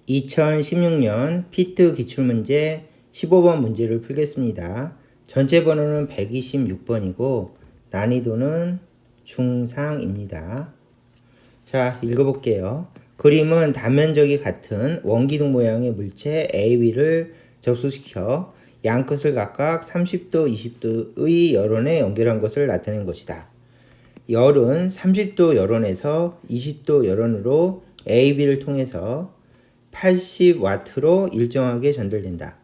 2016년 피트 기출문제 15번 문제를 풀겠습니다. 전체 번호는 126번이고 난이도는 중상입니다. 자, 읽어볼게요. 그림은 단면적이 같은 원기둥 모양의 물체 AB를 접수시켜 양끝을 각각 30도, 20도의 열원에 연결한 것을 나타낸 것이다. 열은 30도 열원에서 20도 열원으로 AB를 통해서 80W로 일정하게 전달된다.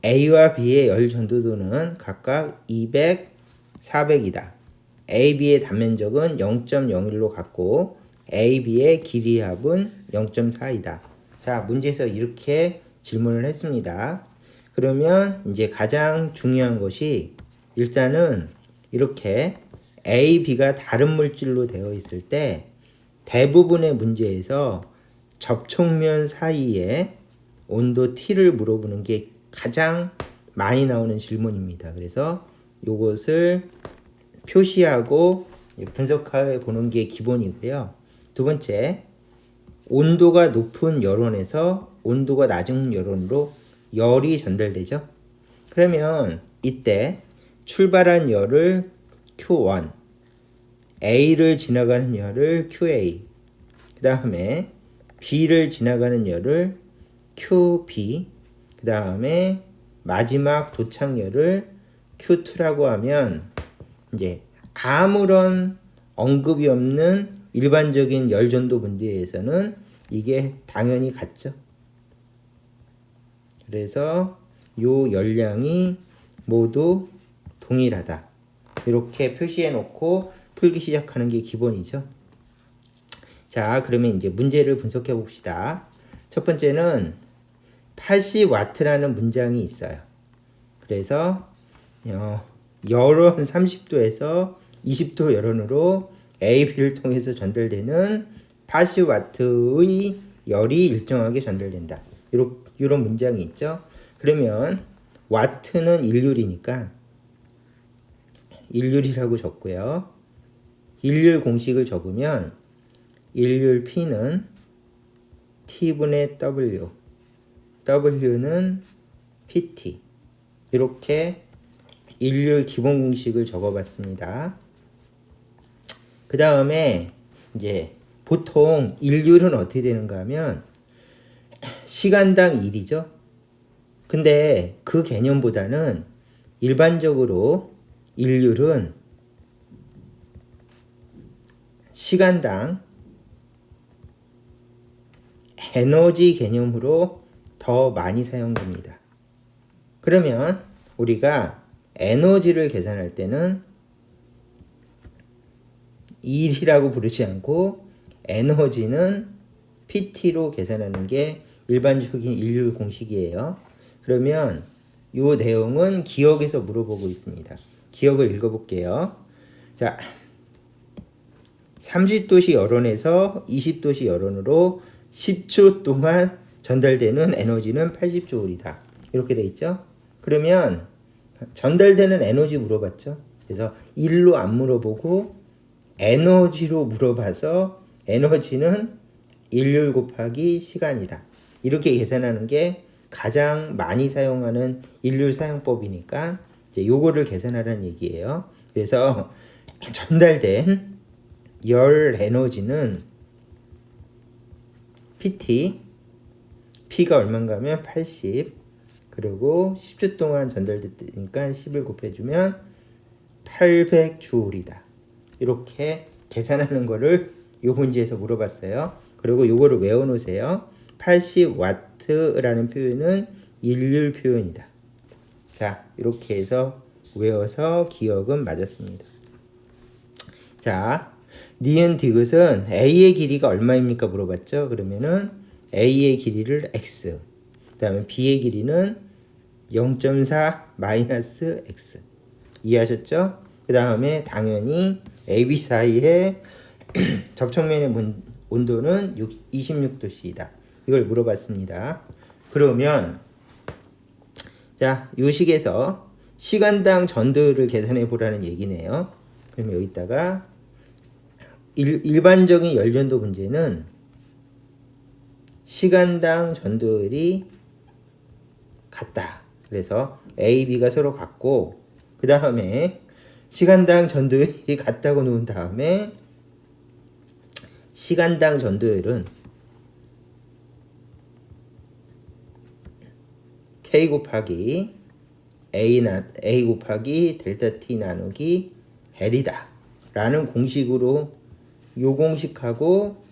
A와 B의 열 전도도는 각각 200, 400이다. AB의 단면적은 0.01로 같고 AB의 길이 합은 0.4이다. 자, 문제에서 이렇게 질문을 했습니다. 그러면 이제 가장 중요한 것이 일단은 이렇게 A, B가 다른 물질로 되어 있을 때 대부분의 문제에서 접촉면 사이에 온도 T를 물어보는 게 가장 많이 나오는 질문입니다. 그래서 이것을 표시하고 분석해 보는 게 기본이고요. 두 번째, 온도가 높은 열원에서 온도가 낮은 열원으로 열이 전달되죠. 그러면 이때 출발한 열을 Q1, A를 지나가는 열을 QA, 그 다음에 B를 지나가는 열을 QB, 그 다음에 마지막 도착열을 Q2라고 하면 이제 아무런 언급이 없는 일반적인 열전도 문제에서는 이게 당연히 같죠. 그래서 요 열량이 모두 동일하다. 이렇게 표시해 놓고 풀기 시작하는 게 기본이죠. 자, 그러면 이제 문제를 분석해 봅시다. 첫 번째는 80W라는 문장이 있어요. 그래서 열원 30도에서 20도 열원으로 AB를 통해서 전달되는 80W의 열이 일정하게 전달된다. 이런 문장이 있죠. 그러면 와트는 일률이니까 일률이라고 적고요. 일률 공식을 적으면 일률 P는 T분의 W, W는 PT. 이렇게 일률 기본 공식을 적어봤습니다. 그 다음에 이제 보통 일률은 어떻게 되는가 하면 시간당 일이죠. 근데 그 개념보다는 일반적으로 일률은 시간당 에너지 개념으로 더 많이 사용됩니다. 그러면 우리가 에너지를 계산할 때는 일이라고 부르지 않고 에너지는 PT로 계산하는 게 일반적인 일률 공식이에요. 그러면 이 내용은 기억에서 물어보고 있습니다. 기억을 읽어볼게요. 자, 30도씨 열원에서 20도씨 열원으로 10초 동안 전달되는 에너지는 80J이다. 이렇게 돼 있죠? 그러면 전달되는 에너지 물어봤죠? 그래서 일로 안 물어보고 에너지로 물어봐서 에너지는 일률 곱하기 시간이다. 이렇게 계산하는 게 가장 많이 사용하는 일률 사용법이니까 이제 요거를 계산하라는 얘기예요. 그래서 전달된 열 에너지는 PT, P가 얼마인가 하면 80, 그리고 10초 동안 전달됐으니까 10을 곱해주면 800J이다. 이렇게 계산하는 거를 요 문제에서 물어봤어요. 그리고 요거를 외워놓으세요. 80W라는 표현은 일률 표현이다. 자, 이렇게 해서 외워서 기억은 맞았습니다. 자, 니은 디귿은 A의 길이가 얼마입니까? 물어봤죠. 그러면은 A의 길이를 X, 그 다음에 B의 길이는 0.4 마이너스 X. 이해하셨죠? 그 다음에 당연히 AB 사이의 접촉면의 온도는 26도씨이다. 이걸 물어봤습니다. 그러면 자, 요 식에서 시간당 전도율을 계산해 보라는 얘기네요. 그러면 여기다가 일반적인 열전도 문제는 시간당 전도율이 같다. 그래서 A, B가 서로 같고 그 다음에 시간당 전도율이 같다고 놓은 다음에 시간당 전도율은 K 곱하기 A 곱하기 델타 T 나누기 L이다 라는 공식으로 요 공식하고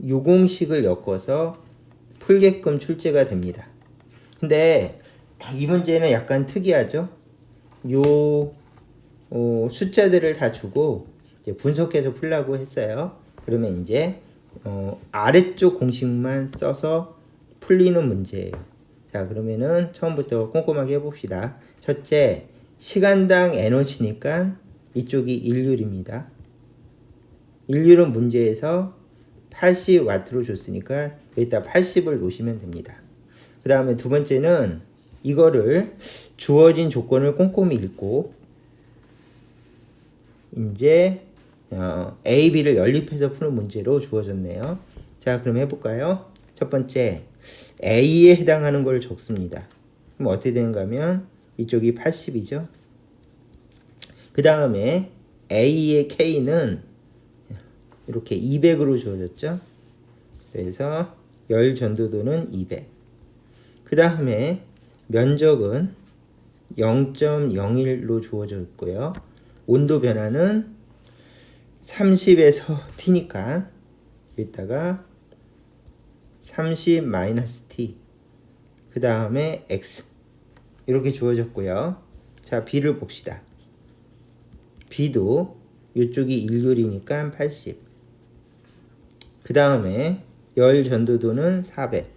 요 공식을 엮어서 풀게끔 출제가 됩니다. 근데 이 문제는 약간 특이하죠. 요 숫자들을 다 주고 이제 분석해서 풀라고 했어요. 그러면 이제 아래쪽 공식만 써서 풀리는 문제예요. 자, 그러면은 처음부터 꼼꼼하게 해봅시다. 첫째, 시간당 에너지니까 이쪽이 일률입니다. 일률은 문제에서 80W로 줬으니까 여기다 80을 놓으시면 됩니다. 그 다음에 두 번째는 이거를 주어진 조건을 꼼꼼히 읽고 이제 A, B를 연립해서 푸는 문제로 주어졌네요. 자, 그럼 해볼까요? 첫 번째, A에 해당하는 걸 적습니다. 그럼 어떻게 되는가 하면 이쪽이 80이죠. 그 다음에 A의 K는 이렇게 200으로 주어졌죠. 그래서 열 전도도는 200. 그 다음에 면적은 0.01로 주어졌고요. 온도 변화는 30에서 T니까 여기다가 30-T 그 다음에 X 이렇게 주어졌고요. 자, B를 봅시다. B도 이쪽이 일률이니까 80. 그 다음에 열 전도도는 400.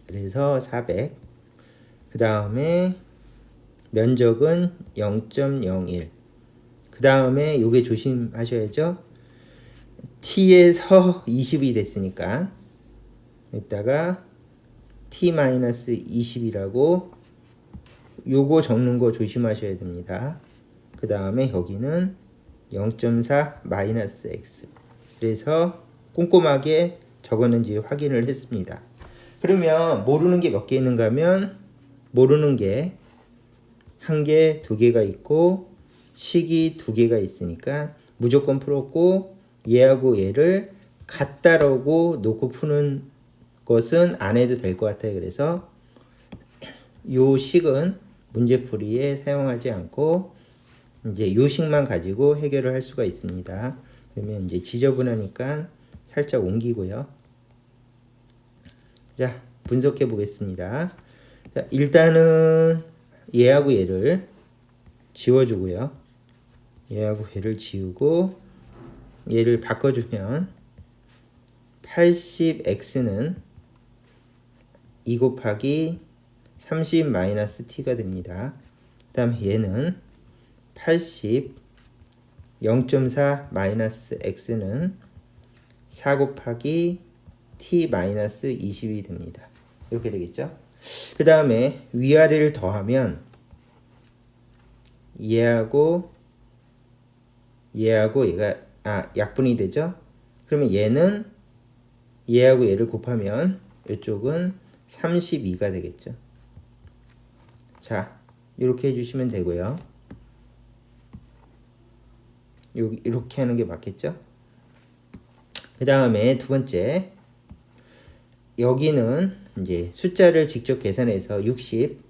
그래서 400. 그 다음에 면적은 0.01. 그 다음에 요게 조심하셔야죠. T에서 20이 됐으니까 여기다가 T-20이라고 요거 적는 거 조심하셔야 됩니다. 그 다음에 여기는 0.4-X. 그래서 꼼꼼하게 적었는지 확인을 했습니다. 그러면 모르는 게 몇 개 있는가 하면 모르는 게 한 개, 두 개가 있고 식이 두 개가 있으니까 무조건 풀었고 얘하고 얘를 같다라고 놓고 푸는 것은 안 해도 될 것 같아요. 그래서 요 식은 문제풀이에 사용하지 않고 이제 요 식만 가지고 해결을 할 수가 있습니다. 그러면 이제 지저분하니까 살짝 옮기고요. 자, 분석해 보겠습니다. 자, 일단은 얘하고 얘를 지워주고요. 얘하고 얘를 지우고 얘를 바꿔주면 80x는 2 곱하기 30-t가 됩니다. 그 다음 얘는 80 0.4-x는 4 곱하기 t-20이 됩니다. 이렇게 되겠죠? 그 다음에 위아래를 더하면 얘하고 얘가 약분이 되죠? 그러면 얘는 얘하고 얘를 곱하면 이쪽은 32가 되겠죠? 자, 이렇게 해주시면 되고요. 여기 이렇게 하는 게 맞겠죠? 그 다음에 두 번째, 여기는 이제 숫자를 직접 계산해서 60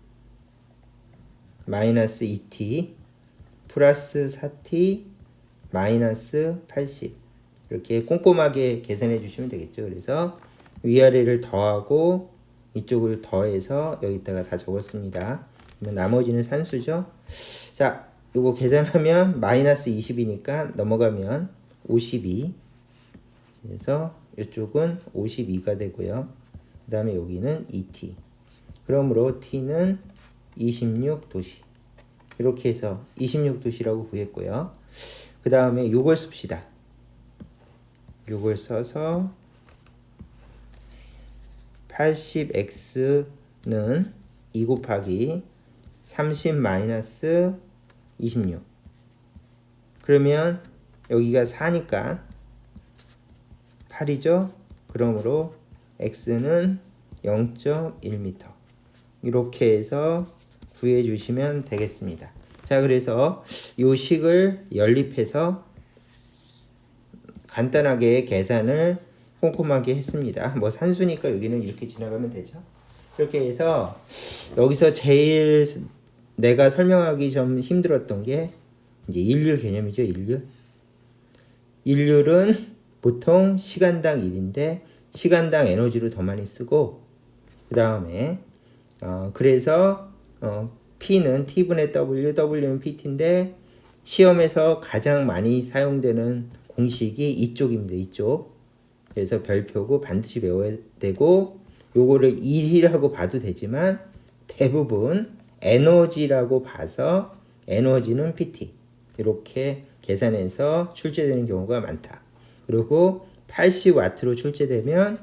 마이너스 2t 플러스 4t 마이너스 80 이렇게 꼼꼼하게 계산해 주시면 되겠죠. 그래서 위아래를 더하고 이쪽을 더해서 여기다가 다 적었습니다. 그러면 나머지는 산수죠. 자, 이거 계산하면 마이너스 20이니까 넘어가면 52. 그래서 이쪽은 52가 되고요. 그 다음에 여기는 2t. 그러므로 t는 26도시. 이렇게 해서 26도시라고 구했고요. 그 다음에 요걸 씁시다. 요걸 써서 80x는 2 곱하기 30 마이너스 26. 그러면 여기가 4니까 8이죠. 그러므로 x는 0.1m 이렇게 해서 구해 주시면 되겠습니다. 자, 그래서 이 식을 연립해서 간단하게 계산을 꼼꼼하게 했습니다. 뭐 산수니까 여기는 이렇게 지나가면 되죠. 이렇게 해서 여기서 제일 내가 설명하기 좀 힘들었던 게 이제 일률 개념이죠. 일률은 보통 시간당 1인데 시간당 에너지를 더 많이 쓰고 그 다음에 그래서 P는 T분의 W, W는 PT인데 시험에서 가장 많이 사용되는 공식이 이쪽입니다. 이쪽. 그래서 별표고 반드시 외워야 되고 요거를 1이라고 봐도 되지만 대부분 에너지라고 봐서 에너지는 PT 이렇게 계산해서 출제되는 경우가 많다. 그리고 80W로 출제되면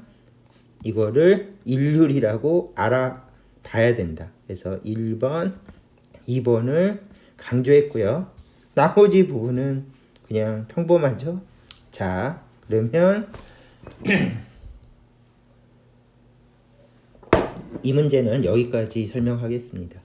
이거를 일률이라고 알아봐야 된다. 그래서 1번, 2번을 강조했고요. 나머지 부분은 그냥 평범하죠. 자, 그러면 이 문제는 여기까지 설명하겠습니다.